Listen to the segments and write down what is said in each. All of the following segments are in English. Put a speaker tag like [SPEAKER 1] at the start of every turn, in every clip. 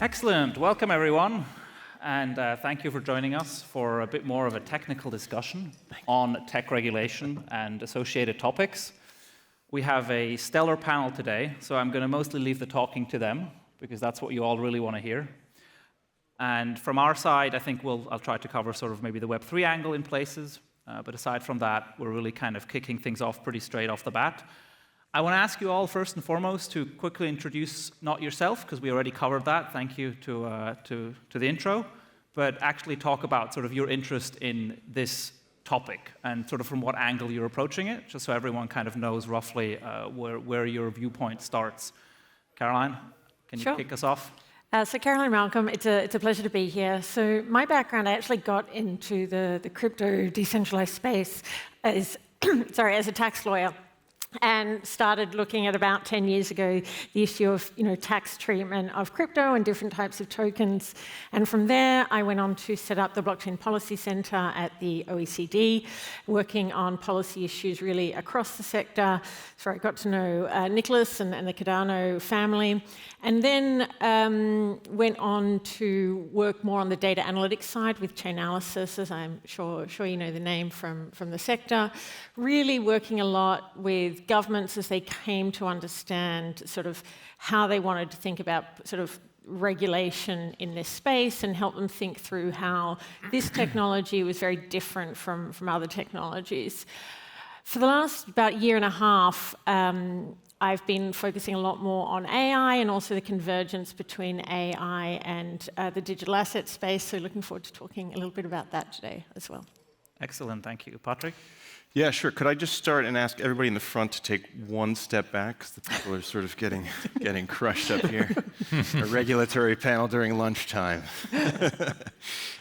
[SPEAKER 1] Excellent. Welcome, everyone. And thank you for joining us for a bit more of a technical discussion on tech regulation and associated topics. We have a stellar panel today, so I'm going to mostly leave the talking to them, because that's what you all really want to hear. And from our side, I think I'll try to cover sort of maybe the Web3 angle in places. But aside from that, we're really kind of kicking things off pretty straight off the bat. I want to ask you all, first and foremost, to quickly introduce not yourself, because we already covered that. Thank you to the intro. But actually talk about sort of your interest in this topic and sort of from what angle you're approaching it, just so everyone kind of knows roughly where your viewpoint starts. Caroline, can you kick us off?
[SPEAKER 2] So Caroline Malcolm, it's a pleasure to be here. So my background, I actually got into the crypto decentralized space as, as a tax lawyer, and started looking at about 10 years ago the issue of tax treatment of crypto and different types of tokens. And from there, I went on to set up the Blockchain Policy Center at the OECD, working on policy issues really across the sector. So I got to know Nicolas and the Cardano family, and then went on to work more on the data analytics side with Chainalysis, as I'm sure you know the name from the sector. Really working a lot with governments as they came to understand sort of how they wanted to think about sort of regulation in this space, and help them think through how this technology was very different from other technologies. For the last about year and a half, I've been focusing a lot more on AI and also the convergence between AI and the digital asset space, so looking forward to talking a little bit about that today as well.
[SPEAKER 1] Excellent, thank you. Patrick?
[SPEAKER 3] Yeah, sure. Could I just start and ask everybody in the front to take one step back, because the people are sort of getting crushed up here. A regulatory panel during lunchtime.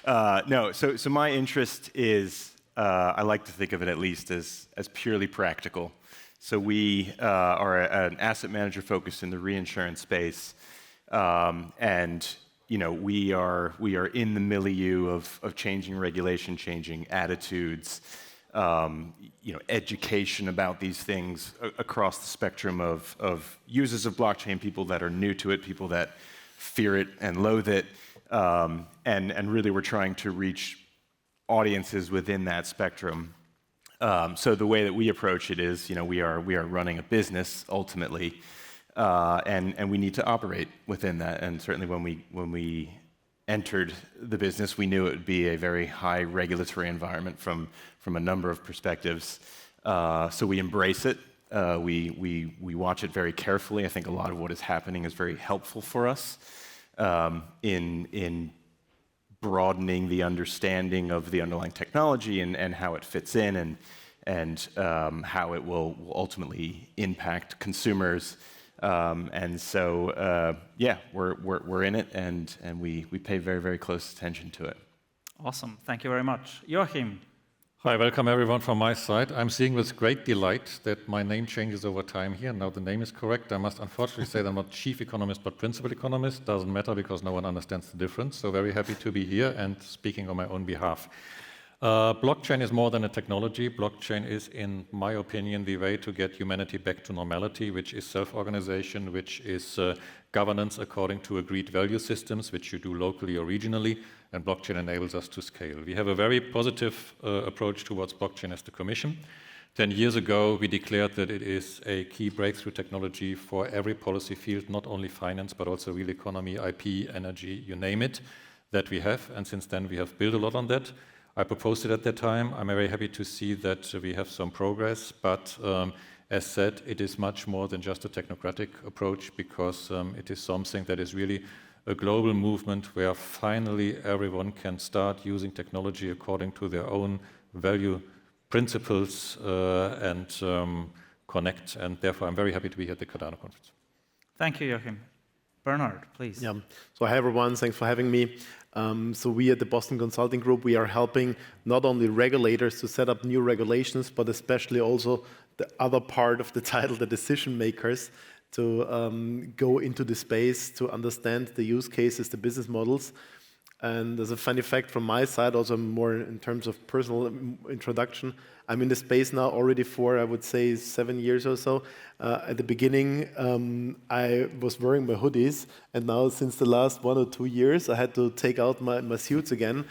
[SPEAKER 3] No, so my interest is, I like to think of it at least as purely practical. So we are an asset manager focused in the reinsurance space, and we are in the milieu of changing regulation, changing attitudes. Education about these things across the spectrum of users of blockchain, people that are new to it, people that fear it and loathe it, and really we're trying to reach audiences within that spectrum. So the way that we approach it is, we are running a business ultimately, and we need to operate within that. And certainly when we entered the business, we knew it would be a very high regulatory environment from a number of perspectives. So we embrace it. We watch it very carefully. I think a lot of what is happening is very helpful for us in broadening the understanding of the underlying technology and how it fits in and how it will ultimately impact consumers. And so, we're in it, and we pay very, very close attention to it.
[SPEAKER 1] Awesome. Thank you very much. Joachim.
[SPEAKER 4] Hi, welcome everyone from my side. I'm seeing with great delight that my name changes over time here. Now the name is correct. I must unfortunately say that I'm not chief economist, but principal economist. Doesn't matter because no one understands the difference. So very happy to be here and speaking on my own behalf. Blockchain is more than a technology. Blockchain is, in my opinion, the way to get humanity back to normality, which is self-organization, which is governance according to agreed value systems, which you do locally or regionally, and blockchain enables us to scale. We have a very positive approach towards blockchain as the Commission. 10 years ago, we declared that it is a key breakthrough technology for every policy field, not only finance, but also real economy, IP, energy, you name it, that we have. And since then, we have built a lot on that. I proposed it at that time. I'm very happy to see that we have some progress, but as said, it is much more than just a technocratic approach, because it is something that is really a global movement where finally everyone can start using technology according to their own value principles and connect. And therefore, I'm very happy to be here at the Cardano conference.
[SPEAKER 1] Thank you, Joachim. Bernhard, please.
[SPEAKER 5] Yeah. So hi, everyone. Thanks for having me. So we at the Boston Consulting Group, we are helping not only regulators to set up new regulations, but especially also the other part of the title, the decision makers, to go into the space to understand the use cases, the business models. And as a funny fact from my side, also more in terms of personal introduction, I'm in the space now already for, I would say, 7 years or so. At the beginning, I was wearing my hoodies, and now since the last 1 or 2 years, I had to take out my suits again.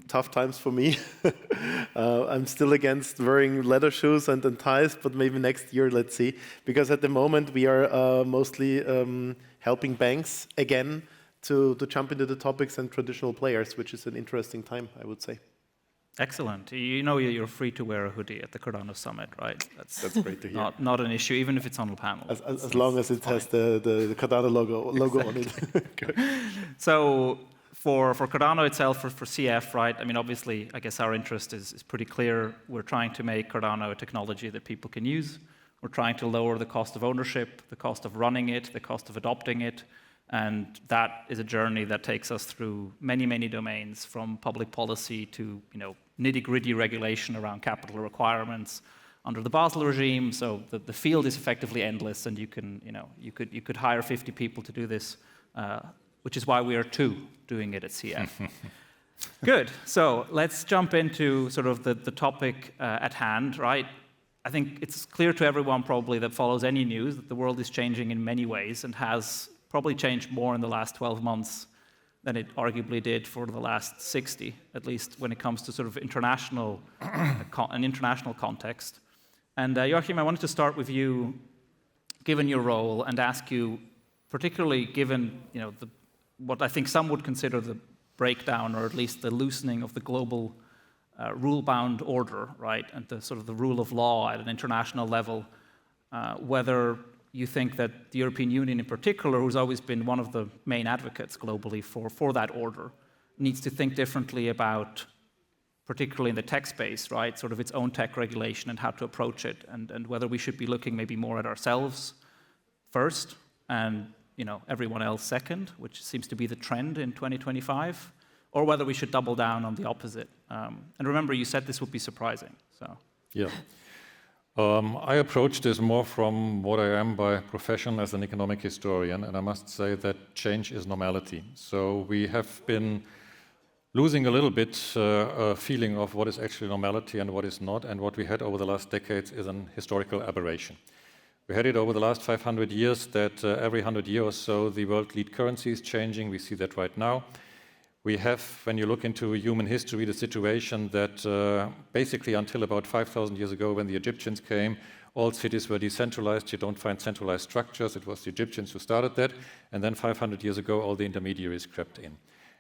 [SPEAKER 5] Tough times for me. I'm still against wearing leather shoes and ties, but maybe next year, let's see. Because at the moment, we are mostly helping banks again to jump into the topics and traditional players, which is an interesting time, I would say.
[SPEAKER 1] Excellent. You know you're free to wear a hoodie at the Cardano Summit, right?
[SPEAKER 5] That's great to hear.
[SPEAKER 1] Not an issue, even if it's on the panel.
[SPEAKER 5] As long as it has the Cardano logo on it.
[SPEAKER 1] So for Cardano itself, for CF, right? I mean, obviously, I guess our interest is pretty clear. We're trying to make Cardano a technology that people can use. We're trying to lower the cost of ownership, the cost of running it, the cost of adopting it. And that is a journey that takes us through many, many domains, from public policy to nitty-gritty regulation around capital requirements under the Basel regime. So the field is effectively endless, and you could hire 50 people to do this, which is why we are 2 doing it at CF. Good. So let's jump into sort of the topic at hand, right? I think it's clear to everyone probably that follows any news that the world is changing in many ways and has probably changed more in the last 12 months than it arguably did for the last 60, at least when it comes to sort of an international context. And Joacihm, I wanted to start with you, given your role, and ask you, particularly given what I think some would consider the breakdown, or at least the loosening of the global rule-bound order, right, and the sort of the rule of law at an international level, whether you think that the European Union in particular, who's always been one of the main advocates globally for that order, needs to think differently about, particularly in the tech space, right, sort of its own tech regulation and how to approach it, and whether we should be looking maybe more at ourselves first and everyone else second, which seems to be the trend in 2025, or whether we should double down on the opposite. And remember, you said this would be surprising. So
[SPEAKER 4] yeah. I approach this more from what I am by profession as an economic historian, and I must say that change is normality. So we have been losing a little bit a feeling of what is actually normality and what is not, and what we had over the last decades is an historical aberration. We had it over the last 500 years that every 100 years or so the world lead currency is changing. We see that right now. We have, when you look into human history, the situation that basically until about 5,000 years ago, when the Egyptians came, all cities were decentralized. You don't find centralized structures. It was the Egyptians who started that. And then 500 years ago, all the intermediaries crept in.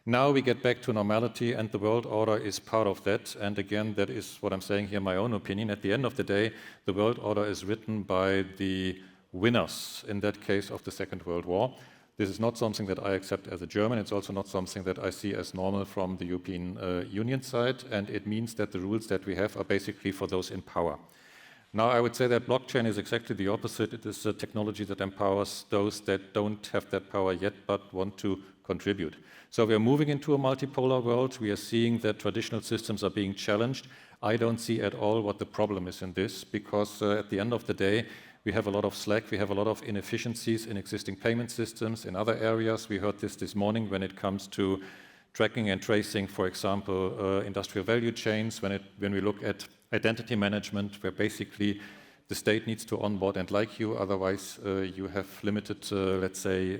[SPEAKER 4] Now we get back to normality, and the world order is part of that. And again, that is what I'm saying here, my own opinion. At the end of the day, the world order is written by the winners, in that case, of the Second World War. This is not something that I accept as a German. It's also not something that I see as normal from the European Union side. And it means that the rules that we have are basically for those in power. Now, I would say that blockchain is exactly the opposite. It is a technology that empowers those that don't have that power yet, but want to contribute. So we are moving into a multipolar world. We are seeing that traditional systems are being challenged. I don't see at all what the problem is in this, because at the end of the day, we have a lot of slack, we have a lot of inefficiencies in existing payment systems, in other areas. We heard this morning when it comes to tracking and tracing, for example, industrial value chains, when we look at identity management, where basically the state needs to onboard and like you, otherwise you have limited, let's say,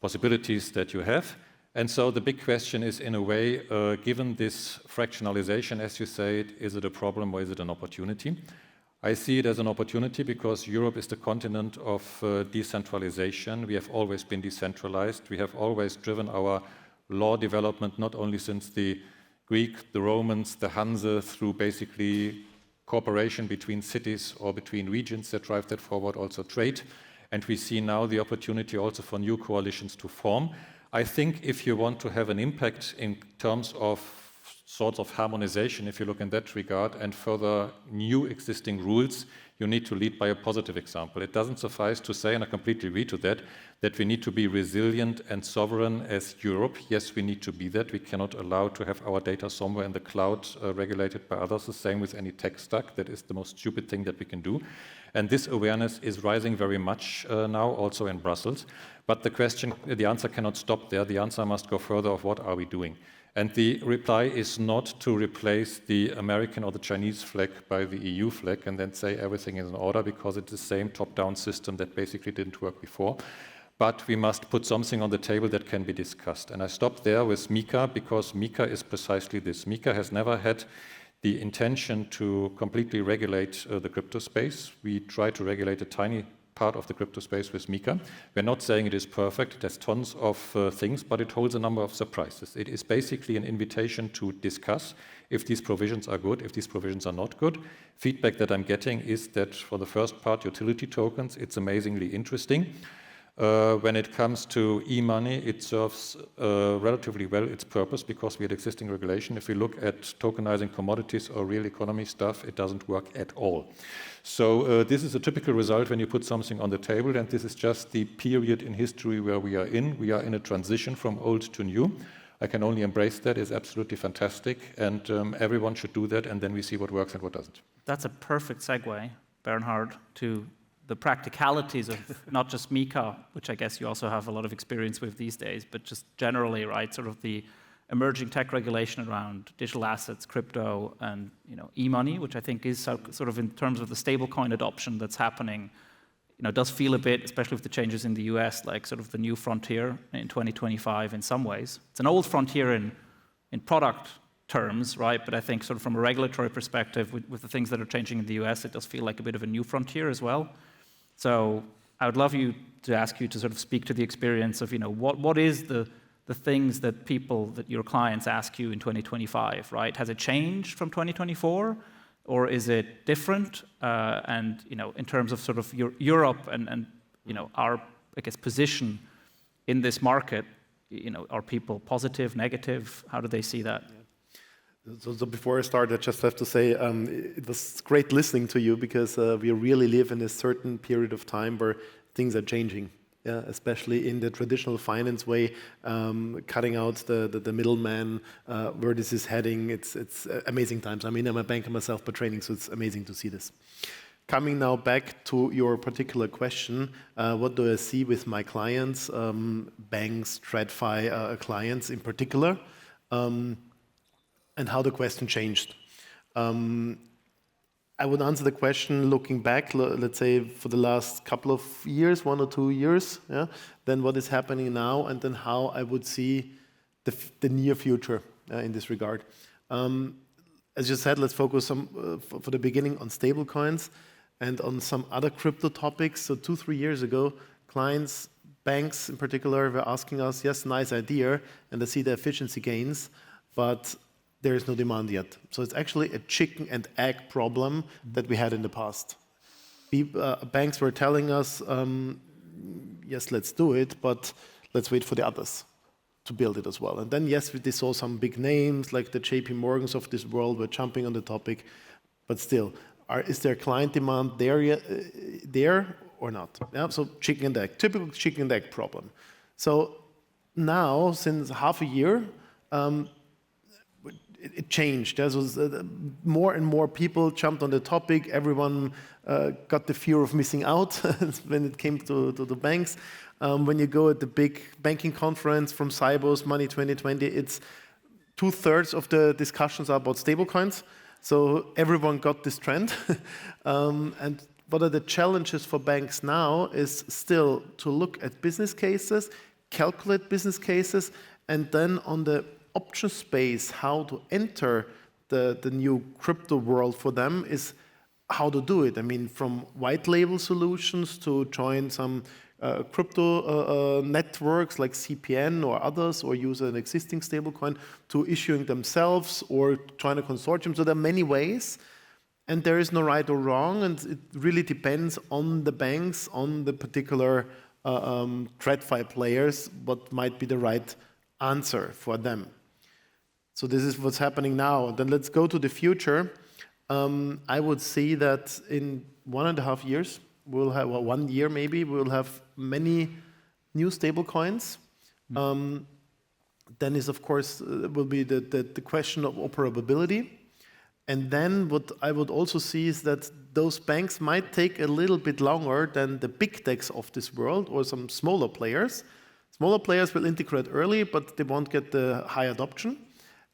[SPEAKER 4] possibilities that you have. And so the big question is, in a way, given this fractionalization, as you say, is it a problem or is it an opportunity? I see it as an opportunity because Europe is the continent of decentralization. We have always been decentralized. We have always driven our law development, not only since the Greek, the Romans, the Hanse, through basically cooperation between cities or between regions that drive that forward, also trade. And we see now the opportunity also for new coalitions to form. I think if you want to have an impact in terms of sorts of harmonization, if you look in that regard, and further new existing rules, you need to lead by a positive example. It doesn't suffice to say, and I completely agree to that we need to be resilient and sovereign as Europe. Yes, we need to be that. We cannot allow to have our data somewhere in the cloud regulated by others. The same with any tech stack. That is the most stupid thing that we can do. And this awareness is rising very much now, also in Brussels. But the answer cannot stop there. The answer must go further of what are we doing. And the reply is not to replace the American or the Chinese flag by the EU flag and then say everything is in order, because it's the same top-down system that basically didn't work before. But we must put something on the table that can be discussed. And I stop there with MiCA, because MiCA is precisely this. MiCA has never had the intention to completely regulate the crypto space. We try to regulate a tiny part of the crypto space with MiCA. We're not saying it is perfect. It has tons of things, but it holds a number of surprises. It is basically an invitation to discuss if these provisions are good, if these provisions are not good. Feedback that I'm getting is that for the first part, utility tokens, it's amazingly interesting. When it comes to e-money, it serves relatively well its purpose because we had existing regulation. If we look at tokenizing commodities or real economy stuff, it doesn't work at all. So this is a typical result when you put something on the table, and this is just the period in history where we are in. We are in a transition from old to new. I can only embrace that. It's absolutely fantastic, and everyone should do that, and then we see what works and what doesn't.
[SPEAKER 1] That's a perfect segue, Bernhard, to the practicalities of not just MiCA, which I guess you also have a lot of experience with these days, but just generally, right, sort of the emerging tech regulation around digital assets, crypto, and e-money, which I think is sort of in terms of the stablecoin adoption that's happening, does feel a bit, especially with the changes in the US, like sort of the new frontier in 2025 in some ways. It's an old frontier in product terms, right? But I think sort of from a regulatory perspective, with the things that are changing in the US, it does feel like a bit of a new frontier as well. So I would love to ask you to sort of speak to the experience of, what is the things that your clients ask you in 2025, right? Has it changed from 2024, or is it different? And in terms of sort of Europe and our, I guess, position in this market, are people positive, negative? How do they see that?
[SPEAKER 5] So before I start, I just have to say it was great listening to you, because we really live in a certain period of time where things are changing, especially in the traditional finance way, cutting out the middleman, where this is heading. It's amazing times. I mean, I'm a banker myself by training, so it's amazing to see this. Coming now back to your particular question, what do I see with my clients, banks, TradFi clients in particular? And how the question changed. I would answer the question looking back, let's say for the last couple of years, 1 or 2 years, then what is happening now, and then how I would see the near future in this regard. As you said, let's focus for the beginning on stablecoins and on some other crypto topics. So 2-3 years ago, clients, banks in particular, were asking us, yes, nice idea, and I see the efficiency gains, but there is no demand yet. So it's actually a chicken and egg problem that we had in the past. Banks were telling us, yes, let's do it, but let's wait for the others to build it as well. And then, yes, they saw some big names like the JP Morgans of this world were jumping on the topic, but still, is there client demand there or not? Yeah, so chicken and egg, typical chicken and egg problem. So now, since half a year, it changed. There was more and more people jumped on the topic. Everyone got the fear of missing out when it came to the banks. When you go at the big banking conference from Cybos, Money 2020, it's 2/3 of the discussions are about stablecoins. So everyone got this trend. And what are the challenges for banks now is still to look at business cases, calculate business cases, and then on the option space, how to enter the new crypto world for them is how to do it. I mean, from white label solutions to join some crypto networks like CPN or others, or use an existing stablecoin, to issuing themselves or join a consortium. So there are many ways, and there is no right or wrong, and it really depends on the banks, on the particular TradFi players, what might be the right answer for them. So this is what's happening now. Then let's go to the future. I would see that in 1.5 years, we'll have, well, 1 year maybe, we'll have many new stable coins. Then is, of course, will be the question of operability. And then what I would also see is that those banks might take a little bit longer than the big techs of this world or some smaller players. Smaller players will integrate early, but they won't get the high adoption.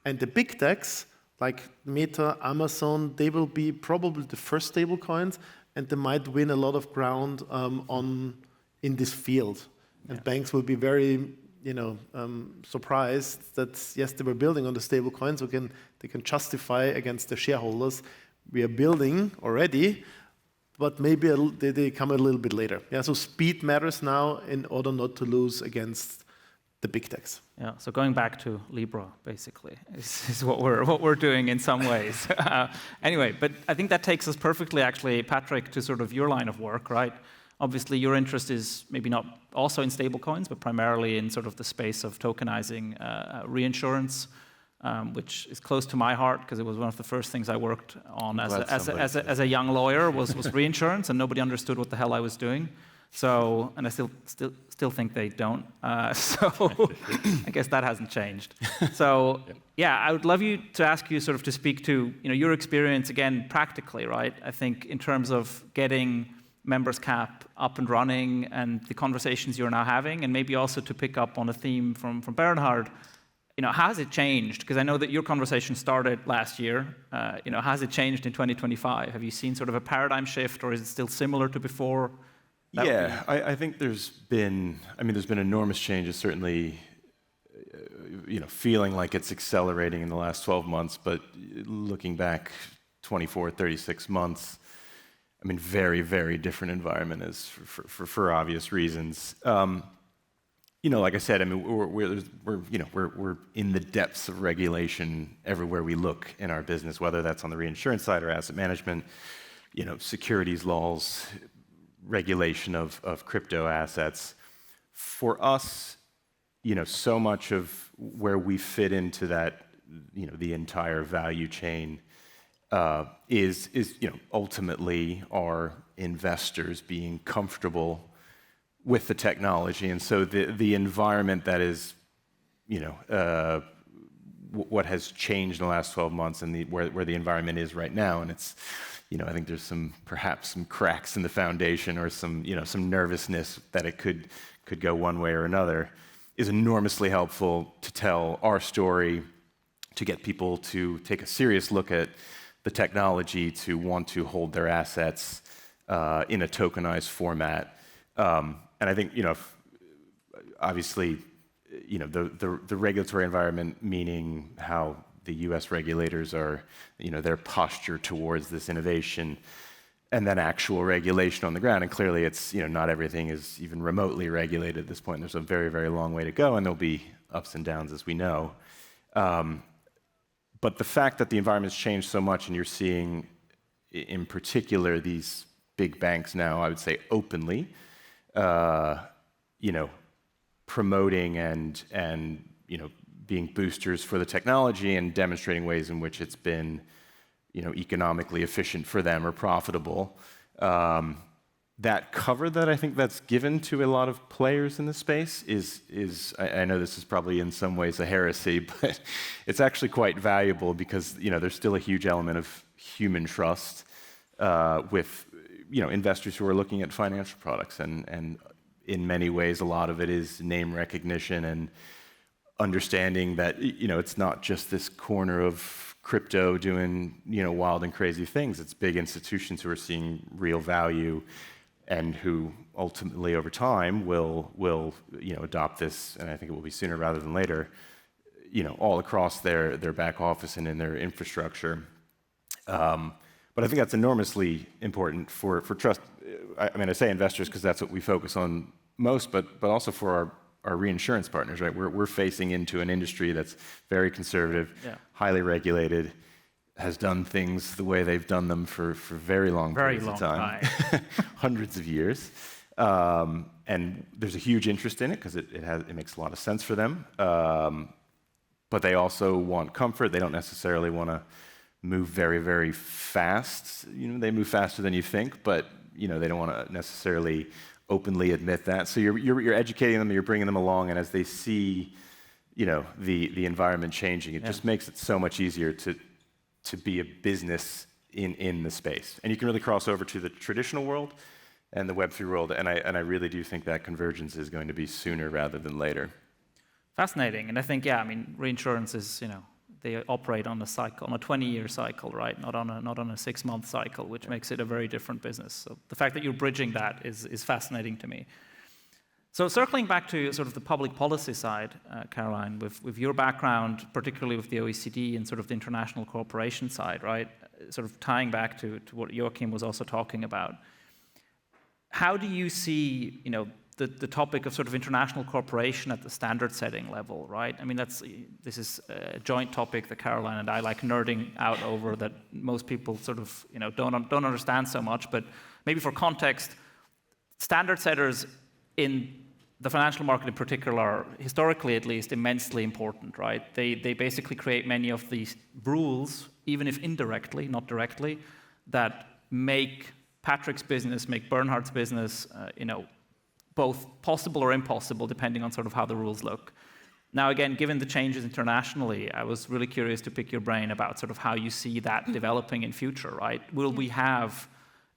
[SPEAKER 5] And the big techs, like Meta, Amazon, they will be probably the first stable coins, and they might win a lot of ground in this field. And banks will be very, surprised that yes, they were building on the stable coins, so they can justify against the shareholders. We are building already, but maybe they come a little bit later. Yeah, so speed matters now in order not to lose against the big techs.
[SPEAKER 1] Yeah, so going back to Libra, basically, is what we're doing in some ways. Anyway, but I think that takes us perfectly, actually, Patrick, to sort of your line of work, right? Obviously, your interest is maybe not also in stablecoins, but primarily in sort of the space of tokenizing reinsurance, which is close to my heart because it was one of the first things I worked on as a young lawyer was reinsurance, and nobody understood what the hell I was doing. So, and I still think they don't. So I guess that hasn't changed. So yeah, I would love you to ask you sort of to speak to your experience again practically, right? I think in terms of getting Memberscap up and running and the conversations you're now having, and maybe also to pick up on a theme from Bernhard. How has it changed? Because I know that your conversation started last year. Has it changed in 2025? Have you seen sort of a paradigm shift, or is it still similar to before?
[SPEAKER 3] Yeah, I think there's been enormous changes, certainly, feeling like it's accelerating in the last 12 months, but looking back 24, 36 months, very, very different environment as for obvious reasons. Like I said, we're in the depths of regulation everywhere we look in our business, whether that's on the reinsurance side or asset management, securities laws, regulation of crypto assets. For us, so much of where we fit into that, the entire value chain is ultimately our investors being comfortable with the technology. And so the environment that is, what has changed in the last 12 months and where the environment is right now, and it's, I think there's perhaps some cracks in the foundation or some nervousness that it could go one way or another, is enormously helpful to tell our story, to get people to take a serious look at the technology, to want to hold their assets in a tokenized format. And I think, obviously, the regulatory environment, meaning how the U.S. regulators are, their posture towards this innovation, and then actual regulation on the ground. And clearly, it's, not everything is even remotely regulated at this point. There's a very, very long way to go, and there'll be ups and downs, as we know. But the fact that the environment's changed so much, and you're seeing, in particular, these big banks now, I would say openly, promoting and being boosters for the technology and demonstrating ways in which it's been, economically efficient for them or profitable. That cover that I think that's given to a lot of players in the space is I know this is probably in some ways a heresy, but it's actually quite valuable because there's still a huge element of human trust with investors who are looking at financial products, and in many ways a lot of it is name recognition and understanding that it's not just this corner of crypto doing wild and crazy things. It's big institutions who are seeing real value and who ultimately over time will adopt this, and I think it will be sooner rather than later, all across their back office and in their infrastructure. But I think that's enormously important for trust. I say investors because that's what we focus on most, but also for our reinsurance partners, right? We're facing into an industry that's very conservative, highly regulated, has done things the way they've done them for very long periods of time, hundreds of years. And there's a huge interest in it because it makes a lot of sense for them. but they also want comfort. They don't necessarily want to move very, very fast. They move faster than you think, but they don't want to necessarily openly admit that. So you're educating them, you're bringing them along, and as they see, the environment changing, it just makes it so much easier to be a business in the space. And you can really cross over to the traditional world and the Web3 world, and I really do think that convergence is going to be sooner rather than later.
[SPEAKER 1] Fascinating, and I think, reinsurance is, they operate on a cycle, on a 20-year cycle, right? Not on a 6-month cycle, which makes it a very different business. So the fact that you're bridging that is fascinating to me. So circling back to sort of the public policy side, Caroline, with your background, particularly with the OECD and sort of the international cooperation side, right? Sort of tying back to what Joacihm was also talking about. How do you see, the topic of sort of international cooperation at the standard setting level, right? I mean, this is a joint topic that Caroline and I like nerding out over that most people sort of, don't understand so much, but maybe for context, standard setters in the financial market in particular are, historically at least, immensely important, right? They basically create many of these rules, even if indirectly, not directly, that make Patrick's business, make Bernhard's business, both possible or impossible, depending on sort of how the rules look. Now, again, given the changes internationally, I was really curious to pick your brain about sort of how you see that developing in future, right? Will we have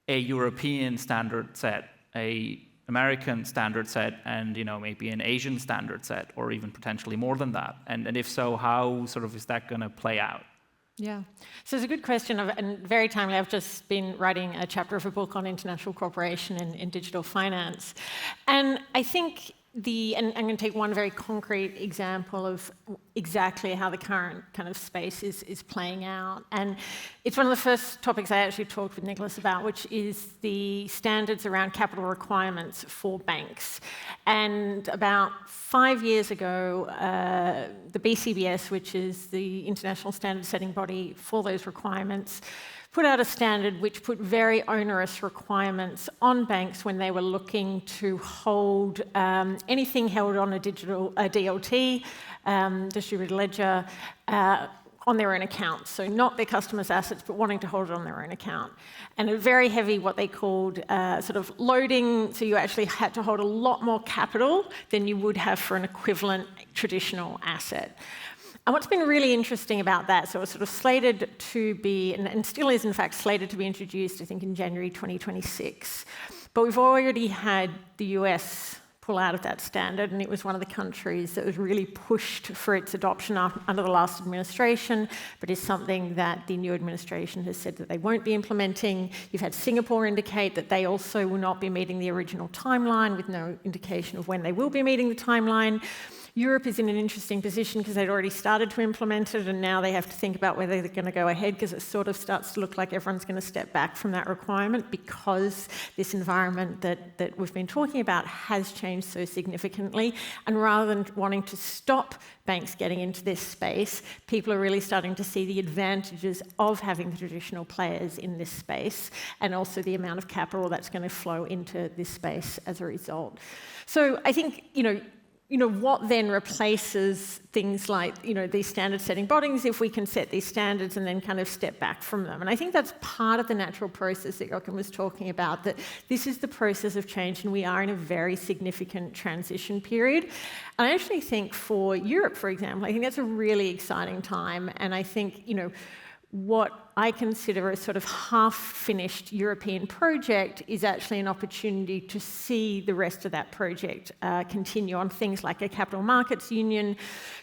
[SPEAKER 1] a European standard set, a American standard set, and maybe an Asian standard set, or even potentially more than that? And if so, how sort of is that going to play out?
[SPEAKER 2] Yeah, so it's a good question, and very timely. I've just been writing a chapter of a book on international cooperation in digital finance. And I think and I'm going to take one very concrete example of exactly how the current kind of space is playing out. And it's one of the first topics I actually talked with Nicolas about, which is the standards around capital requirements for banks. And about 5 years ago, the BCBS, which is the international standard setting body for those requirements, put out a standard which put very onerous requirements on banks when they were looking to hold anything held on a DLT, distributed ledger, on their own account. So not their customers' assets, but wanting to hold it on their own account. And a very heavy, what they called sort of loading, so you actually had to hold a lot more capital than you would have for an equivalent traditional asset. And what's been really interesting about that, so it was sort of slated to be, and still is in fact slated to be introduced, I think, in January 2026. But we've already had the US pull out of that standard, and it was one of the countries that was really pushed for its adoption under the last administration, but is something that the new administration has said that they won't be implementing. You've had Singapore indicate that they also will not be meeting the original timeline, with no indication of when they will be meeting the timeline. Europe is in an interesting position because they'd already started to implement it, and now they have to think about whether they're going to go ahead, because it sort of starts to look like everyone's going to step back from that requirement because this environment that we've been talking about has changed so significantly. And rather than wanting to stop banks getting into this space, people are really starting to see the advantages of having the traditional players in this space, and also the amount of capital that's going to flow into this space as a result. So I think, what then replaces things like, these standard setting bodies, if we can set these standards and then kind of step back from them. And I think that's part of the natural process that Joacihm was talking about, that this is the process of change, and we are in a very significant transition period. And I actually think for Europe, for example, I think that's a really exciting time. And I think, what I consider a sort of half-finished European project is actually an opportunity to see the rest of that project continue on things like a capital markets union,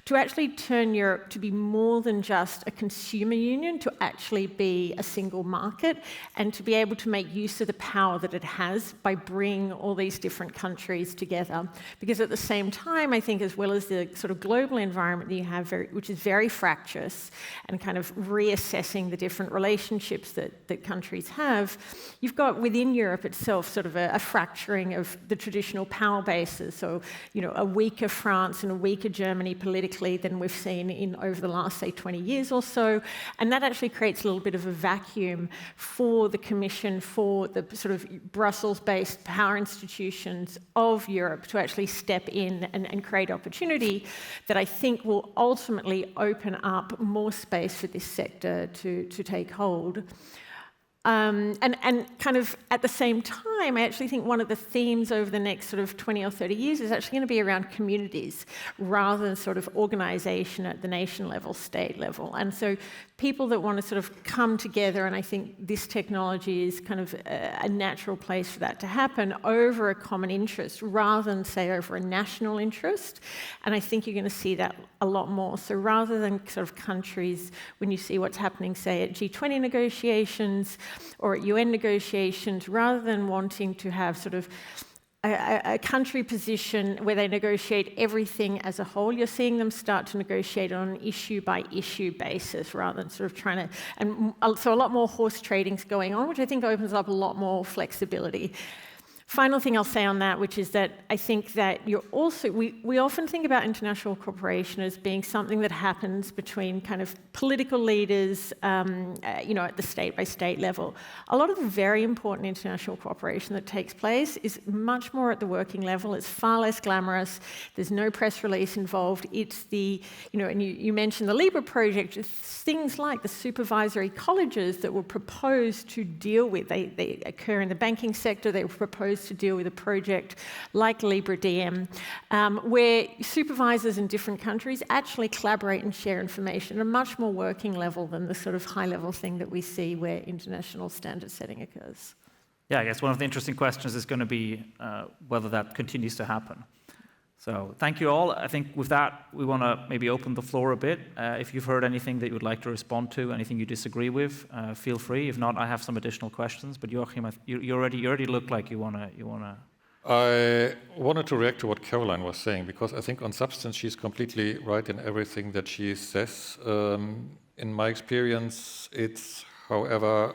[SPEAKER 2] to actually turn Europe to be more than just a consumer union, to actually be a single market, and to be able to make use of the power that it has by bringing all these different countries together. Because at the same time, I think, as well as the sort of global environment that you have, which is very fractious, and kind of reassessing the different different relationships that countries have, you've got within Europe itself sort of a fracturing of the traditional power bases. So, you know, a weaker France and a weaker Germany politically than we've seen in over the last, say, 20 years or so. And that actually creates a little bit of a vacuum for the Commission, for the sort of Brussels-based power institutions of Europe to actually step in and create opportunity that I think will ultimately open up more space for this sector to take hold. And kind of at the same time, I actually think one of the themes over the next sort of 20 or 30 years is actually going to be around communities rather than sort of organization at the nation level, state level. And so people that want to sort of come together, and I think this technology is kind of a natural place for that to happen over a common interest rather than, say, over a national interest. And I think you're going to see that a lot more. So rather than sort of countries, when you see what's happening, say, at G20 negotiations or at UN negotiations, rather than wanting to have sort of a country position where they negotiate everything as a whole, you're seeing them start to negotiate on an issue-by-issue basis rather than sort of trying to, and so a lot more horse trading's going on, which I think opens up a lot more flexibility. Final thing I'll say on that, which is that I think that you're also, we often think about international cooperation as being something that happens between kind of political leaders, you know, at the state-by-state level. A lot of the very important international cooperation that takes place is much more at the working level. It's far less glamorous. There's no press release involved. It's the, you know, and you mentioned the Libra project, it's things like the supervisory colleges that were proposed to deal with. They occur in the banking sector. They were proposed to deal with a project like Libra DM, where supervisors in different countries actually collaborate and share information at a much more working level than the sort of high-level thing that we see where international standard setting occurs.
[SPEAKER 1] Yeah, I guess one of the interesting questions is going to be whether that continues to happen. So thank you all. I think with that, we want to maybe open the floor a bit. If you've heard anything that you would like to respond to, anything you disagree with, feel free. If not, I have some additional questions. But Joacihm, you already look like you want to.
[SPEAKER 4] I wanted to react to what Caroline was saying, because I think on substance she's completely right in everything that she says. In my experience, it's, however,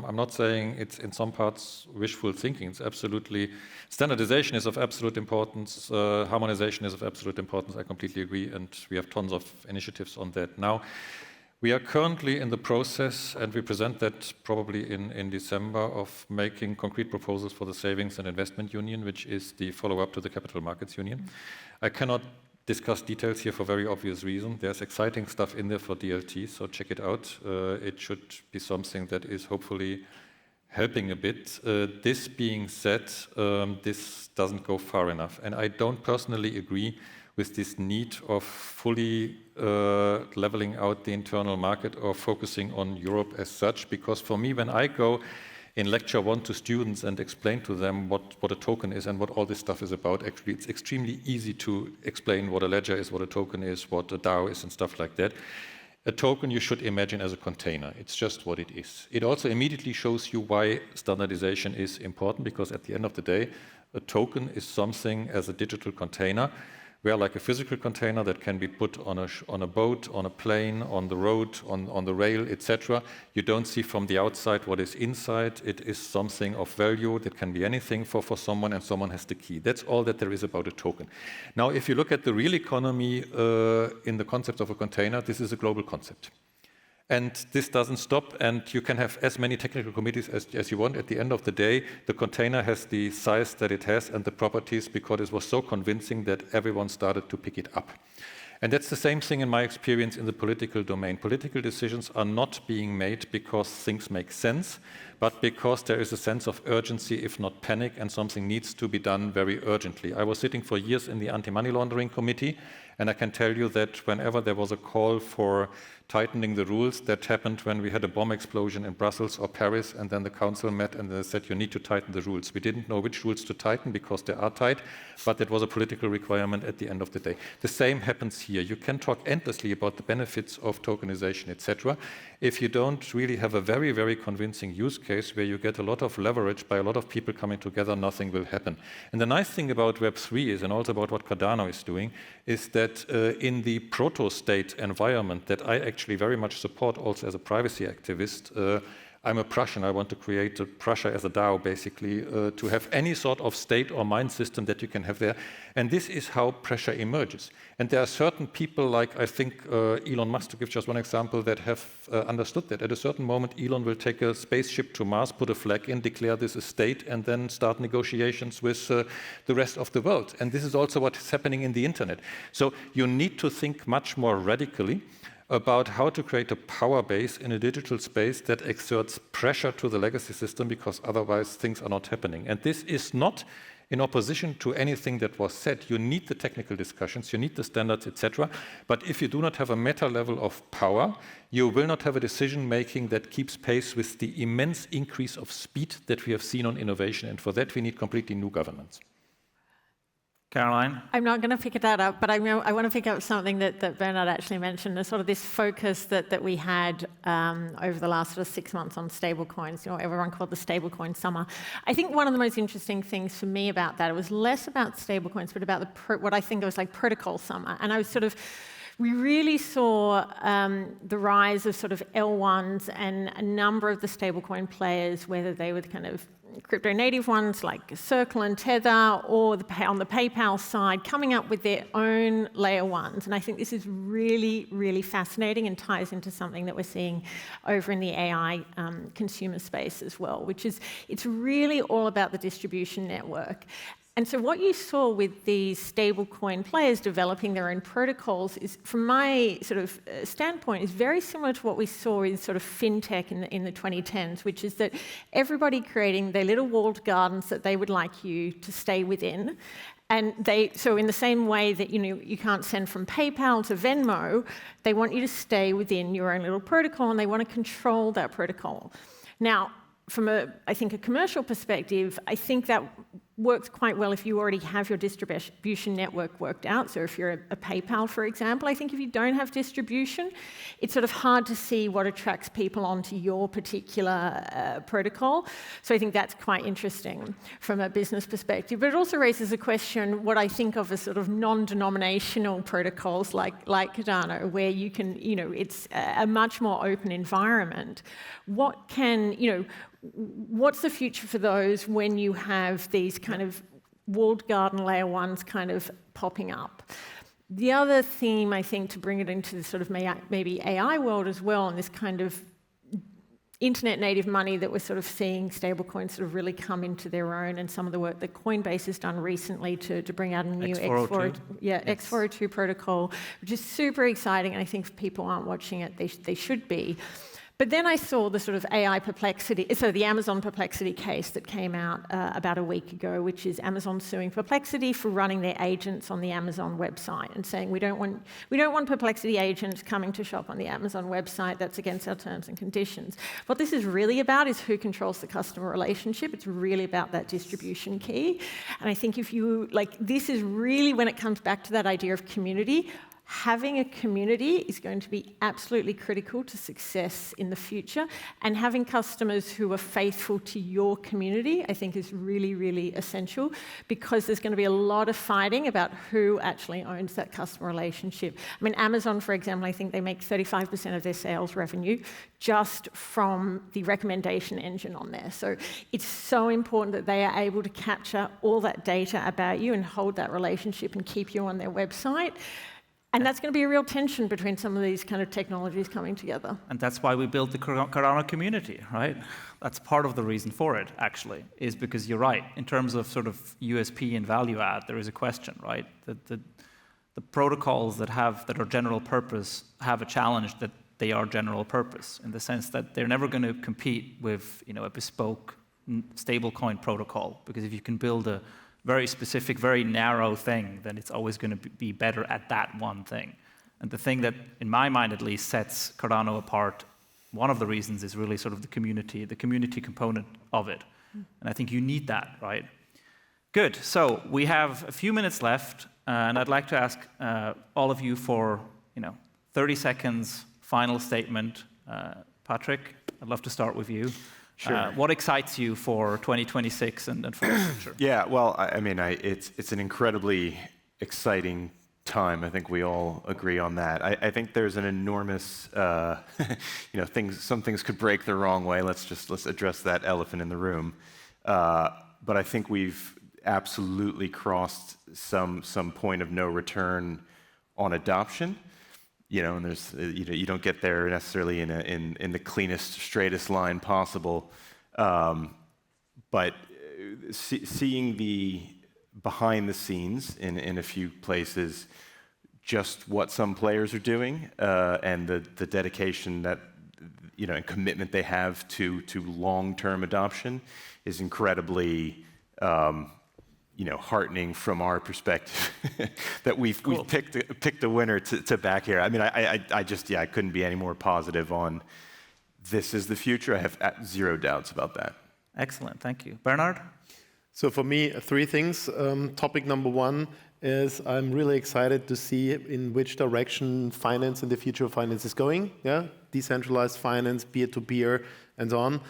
[SPEAKER 4] I'm not saying it's in some parts wishful thinking. It's absolutely, standardization is of absolute importance, harmonization is of absolute importance, I completely agree, and we have tons of initiatives on that now. We are currently in the process, and we present that probably in December, of making concrete proposals for the Savings and Investment Union, which is the follow-up to the Capital Markets Union. I cannot discuss details here for very obvious reason. There's exciting stuff in there for DLT, so check it out. It should be something that is hopefully helping a bit. This being said, this doesn't go far enough, and I don't personally agree with this need of fully leveling out the internal market or focusing on Europe as such, because for me, when I go in lecture 1 to students and explain to them what a token is and what all this stuff is about, actually it's extremely easy to explain what a ledger is, what a token is, what a DAO is and stuff like that. A token you should imagine as a container. It's just what it is. It also immediately shows you why standardization is important, because at the end of the day, a token is something as a digital container, where like a physical container that can be put on a boat, on a plane, on the road, on the rail, etc. You don't see from the outside what is inside. It is something of value that can be anything for someone, and someone has the key. That's all that there is about a token. Now, if you look at the real economy in the concept of a container, this is a global concept. And this doesn't stop, and you can have as many technical committees as you want. At the end of the day, the container has the size that it has and the properties because it was so convincing that everyone started to pick it up. And that's the same thing in my experience in the political domain. Political decisions are not being made because things make sense, but because there is a sense of urgency, if not panic, and something needs to be done very urgently. I was sitting for years in the Anti-Money Laundering Committee, and I can tell you that whenever there was a call for tightening the rules, that happened when we had a bomb explosion in Brussels or Paris, and then the council met and they said, you need to tighten the rules. We didn't know which rules to tighten because they are tight, but it was a political requirement at the end of the day. The same happens here. You can talk endlessly about the benefits of tokenization, etc. If you don't really have a very, very convincing use case where you get a lot of leverage by a lot of people coming together, nothing will happen. And the nice thing about Web3 is, and also about what Cardano is doing, is that in the proto-state environment that I actually actually very much support also as a privacy activist. I'm a Prussian. I want to create Prussia as a DAO, basically, to have any sort of state or mind system that you can have there. And this is how pressure emerges. And there are certain people, like I think Elon Musk, to give just one example, that have understood that. At a certain moment, Elon will take a spaceship to Mars, put a flag in, declare this a state, and then start negotiations with the rest of the world. And this is also what is happening in the internet. So you need to think much more radically about how to create a power base in a digital space that exerts pressure to the legacy system, because otherwise things are not happening. And this is not in opposition to anything that was said. You need the technical discussions, you need the standards, etc. But if you do not have a meta level of power, you will not have a decision making that keeps pace with the immense increase of speed that we have seen on innovation. And for that, we need completely new governance.
[SPEAKER 1] Caroline?
[SPEAKER 2] I'm not going to pick that up, but I want to pick up something that Bernhard actually mentioned, the sort of this focus that we had over the last sort of 6 months on stablecoins, everyone called the stablecoin summer. I think one of the most interesting things for me about that, it was less about stablecoins, but about what I think it was like protocol summer. And I was we really saw the rise of sort of L1s and a number of the stablecoin players, whether they were kind of crypto native ones like Circle and Tether, or on the PayPal side, coming up with their own layer ones. And I think this is really, really fascinating and ties into something that we're seeing over in the AI consumer space as well, which is, it's really all about the distribution network. And so what you saw with these stablecoin players developing their own protocols is, from my sort of standpoint, is very similar to what we saw in sort of fintech in the 2010s, which is that everybody creating their little walled gardens that they would like you to stay within. And so in the same way that you can't send from PayPal to Venmo, they want you to stay within your own little protocol, and they want to control that protocol. Now, from I think a commercial perspective, I think that works quite well if you already have your distribution network worked out. So if you're a PayPal, for example, I think if you don't have distribution, it's sort of hard to see what attracts people onto your particular protocol. So I think that's quite interesting from a business perspective. But it also raises a question, what I think of as sort of non-denominational protocols like Cardano, where you can, it's a much more open environment. What's the future for those when you have these kind of walled garden layer ones kind of popping up? The other theme, I think, to bring it into the sort of maybe AI world as well, and this kind of internet native money that we're sort of seeing stablecoins sort of really come into their own, and some of the work that Coinbase has done recently to bring out a new X402 protocol, which is super exciting, and I think if people aren't watching it, they should be. But then I saw the sort of AI Perplexity, so the Amazon Perplexity case that came out about a week ago, which is Amazon suing Perplexity for running their agents on the Amazon website and saying we don't want Perplexity agents coming to shop on the Amazon website. That's against our terms and conditions. What this is really about is who controls the customer relationship. It's really about that distribution key. And I think this is really, when it comes back to that idea of community, having a community is going to be absolutely critical to success in the future, and having customers who are faithful to your community, I think, is really, really essential, because there's going to be a lot of fighting about who actually owns that customer relationship. I mean, Amazon, for example, I think they make 35% of their sales revenue just from the recommendation engine on there. So it's so important that they are able to capture all that data about you and hold that relationship and keep you on their website. And that's going to be a real tension between some of these kind of technologies coming together.
[SPEAKER 1] And that's why we built the Cardano community, right? That's part of the reason for it, actually, is because you're right. In terms of sort of USP and value add, there is a question, right? The protocols that are general purpose have a challenge that they are general purpose, in the sense that they're never going to compete with a bespoke stablecoin protocol, because if you can build a very specific, very narrow thing, then it's always going to be better at that one thing. And the thing that, in my mind at least, sets Cardano apart, one of the reasons, is really sort of the community component of it. And I think you need that, right? Good. So we have a few minutes left, and I'd like to ask all of you for 30 seconds final statement. Patrick, I'd love to start with you.
[SPEAKER 3] Sure.
[SPEAKER 1] What excites you for 2026 and for the future?
[SPEAKER 3] Yeah, well, I mean, it's an incredibly exciting time. I think we all agree on that. I think there's an enormous, some things could break the wrong way. Let's address that elephant in the room. But I think we've absolutely crossed some point of no return on adoption. And there's you don't get there necessarily in the cleanest, straightest line possible. But seeing the behind the scenes in a few places, just what some players are doing, and the dedication that and commitment they have to long-term adoption is incredibly heartening from our perspective. That we've picked a winner to back here. I mean, I couldn't be any more positive on this is the future. I have zero doubts about that.
[SPEAKER 1] Excellent, thank you. Bernhard?
[SPEAKER 5] So for me, three things. Topic number one is I'm really excited to see in which direction finance and the future of finance is going. Yeah, decentralized finance, peer-to-peer, and so on.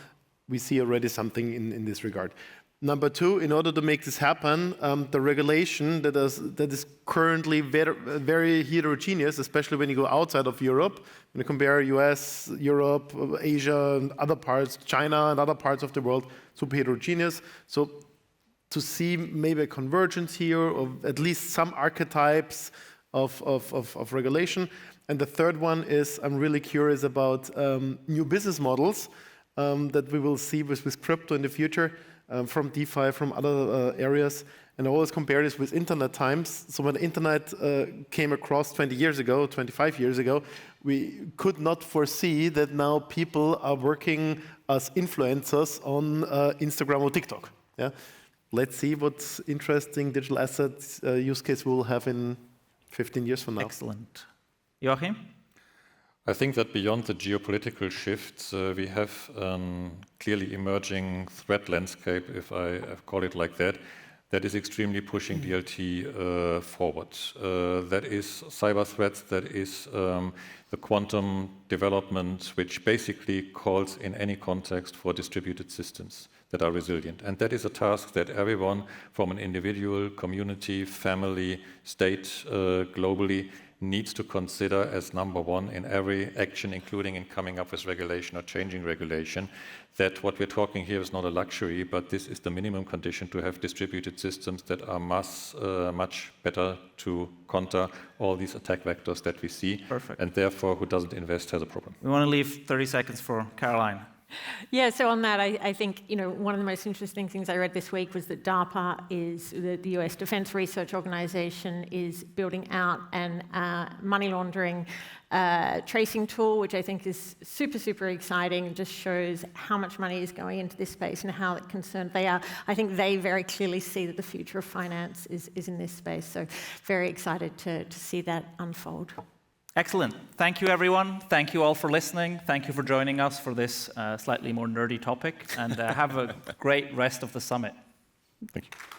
[SPEAKER 5] We see already something in this regard. Number two, in order to make this happen, the regulation that is currently very heterogeneous, especially when you go outside of Europe, when you compare US, Europe, Asia, and other parts, China and other parts of the world, super heterogeneous. So to see maybe a convergence here of at least some archetypes of regulation. And the third one is I'm really curious about new business models that we will see with crypto in the future, from DeFi, from other areas. And I always compare this with internet times. So when the internet came across 20 years ago, 25 years ago, we could not foresee that now people are working as influencers on Instagram or TikTok. Yeah? Let's see what interesting digital assets use case we'll have in 15 years from now.
[SPEAKER 1] Excellent. Joachim?
[SPEAKER 4] I think that beyond the geopolitical shifts, we have clearly emerging threat landscape, if I call it like that, that is extremely pushing DLT forward. That is cyber threats, that is the quantum development, which basically calls in any context for distributed systems that are resilient. And that is a task that everyone from an individual, community, family, state, globally, needs to consider as number one in every action, including in coming up with regulation or changing regulation, that what we're talking here is not a luxury, but this is the minimum condition to have distributed systems that are much better to counter all these attack vectors that we see.
[SPEAKER 1] Perfect.
[SPEAKER 4] And therefore, who doesn't invest has a problem.
[SPEAKER 1] We want to leave 30 seconds for Caroline.
[SPEAKER 2] Yeah, so on that, I think one of the most interesting things I read this week was that DARPA is the US Defense Research Organization is building out an money laundering tracing tool, which I think is super, super exciting and just shows how much money is going into this space and how concerned they are. I think they very clearly see that the future of finance is in this space. So very excited to see that unfold.
[SPEAKER 1] Excellent. Thank you, everyone. Thank you all for listening. Thank you for joining us for this slightly more nerdy topic. And have a great rest of the summit.
[SPEAKER 4] Thank you.